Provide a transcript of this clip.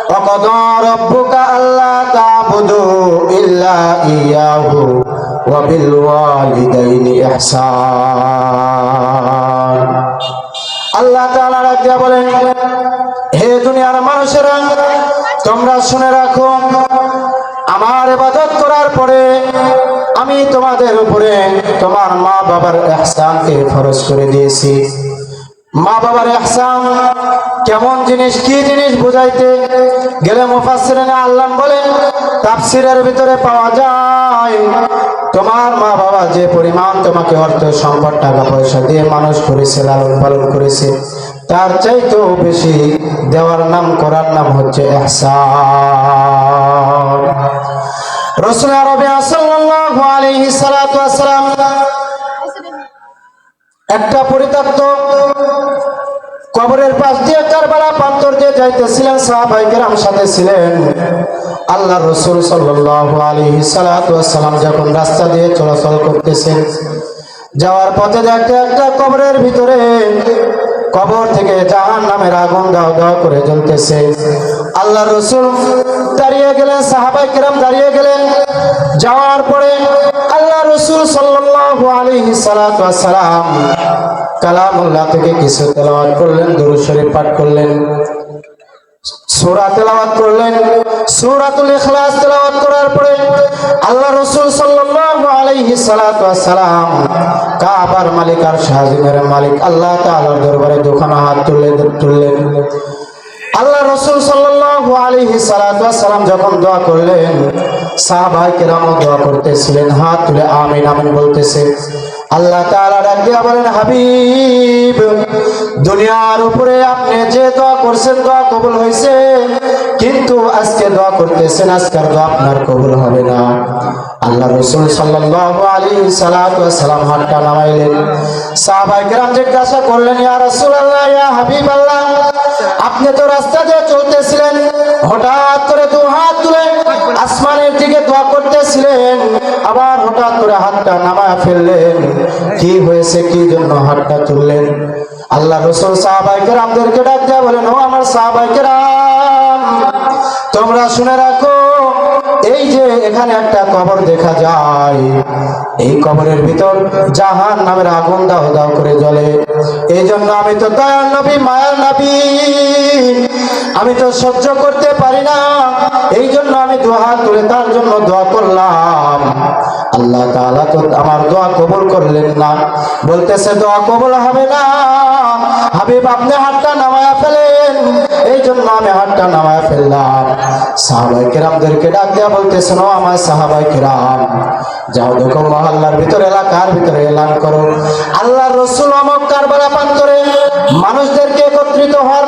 ওয়াকাদা রাব্বুকা আল্লা তা'বুদু ইল্লা ইয়াহু ওয়া বিল ওয়ালিদাইনি ইহসান। আল্লাহ তাআলা রাজ্ঞা বলেন, হে দুনিয়ার মানুষেরা, তোমরা শুনে রাখো, আমার ইবাদত করার পরে আমি তোমাদের উপরে তোমার মা বাবার ইহসানকে ফরজ করে দিয়েছি। মা বাবার ইহসান কেমন জিনিস, কি জিনিস বুঝাইতে গেলে মুফাসসিরিনে আল্লাম বলেন, তাফসীরের ভিতরে পাওয়া যায় তোমার মা বাবা যে পরিমাণ তোমাকে অর্থ সম্পদ টাকা পয়সা দিয়ে মানুষ করেছে, লালন পালন করেছে, তার চাইতেও বেশি দেওয়ার নাম, করার নাম হচ্ছে ইহসান। রাসূল আরবি সাল্লাল্লাহু আলাইহি সাল্লাতু ওয়াস সালাম একটা পরিত্যক্ত কবরের পাশ দিয়ে কারবালা প্রান্তর দিয়ে যাইতেছিলেন, সাহাবায়ে কেরাম সাথে ছিলেন। আল্লাহ রাসূল সাল্লাল্লাহু আলাইহি সাল্লাতু ওয়াস সালাম যখন রাস্তা দিয়ে চলাচল করতেছেন, যাওয়ার পথে দেখতে একটা কবরের ভিতরে, কবর থেকে জাহান্নামের আগুন দাও দাও করে জ্বলতেছে। আল্লাহ রাসূল দাঁড়িয়ে গেলেন, সাহাবায়ে কেরাম দাঁড়িয়ে গেলেন। যাওয়ার পরে আল্লাহ রাসূল সাল্লাল্লাহু আলাইহি সাল্লাতু ওয়াস সালাম কালামুল্লাহ থেকে কিছু তেলাওয়াত করলেন, দুরূদ শরীফ পাঠ করলেন, সূরা তেলাওয়াত করলেন। সূরাতুল ইখলাস তেলাওয়াত করার পরে আল্লাহ রাসূল সাল্লাল্লাহু আলাইহি সাল্লাতু ওয়াস সালাম কাবার মালিক আর শাহজিমের মালিক আল্লাহ তাআলার দরবারে দুখানা হাত তুললেন। আল্লাহ রাসূল সাল্লাল্লাহু আলাইহি সাল্লাতু ওয়াস সালাম যখন দোয়া করলেন, সাহাবায়ে কেরাম দোয়া করতেছিলেন, হাত তুলে আমিন আমিন বলতেছে। আল্লাহ তাআলা ডাক দিয়া বলেন, হাবিব, দুনিয়ার উপরে আপনি যে দোয়া করছেন দোয়া কবুল হয়েছে, কিন্তু আজকে দোয়া করতেছেন, আজকের দোয়া আপনার কবুল হবে না। আল্লাহ রাসূল সাল্লাল্লাহু আলাইহি সাল্লাতু ওয়াস সালাম হাতটা নামাইলেন। সাহাবায়ে কেরাম জিজ্ঞাসা করলেন, ইয়া রাসূলুল্লাহ, ইয়া হাবিবাল্লাহ, আপনি তো রাস্তা দিয়ে চলতেছিলেন, হঠাৎ করে দু হাত তুলে আসমানের দিকে দোয়া করতেছিলেন, আবার হঠাৎ করে হাতটা নামায় ফেললেন, কি হয়েছে, কি জন্য হাতটা তুললেন? আল্লাহ রাসূল সাহাবায়ে কেরামদেরকে ডাক দিয়া বলেন, ও আমার সাহাবায়ে কেরাম, তোমরা শুনে রাখো, এই যে এখানে একটা কবর দেখা যায়, এই কবরের ভিতর জাহান্নামের আগুন দাও দাও করে জ্বলে। এই জন্য আমি তো দয়ার নবী, মায়ার নবী, আমি তো সহ্য করতে পারি না, এই জন্য আমি দু হাত তুলে তার জন্য দোয়া করলাম। আল্লাহ তাআলা তো আমার দোয়া কবুল করলেন না, বলতেছে দোয়া কবুল হবে না। হাবিব, আপনি হাতটা নামায়া ফেলেন, এই জন্য আমি হাতটা নামায়া ফেললাম। সাহাবায়ে কেরামদেরকে ডাক দেয়া বলতেছেন, ও আমার সাহাবায়ে কেরাম, যাও দেখো মহল্লার ভিতরে, এলাকার ভিতরে এলান করো, আল্লাহর রাসূল অমুক কারবালা প্রান্তরে মানুষদেরকে একত্রিত হওয়ার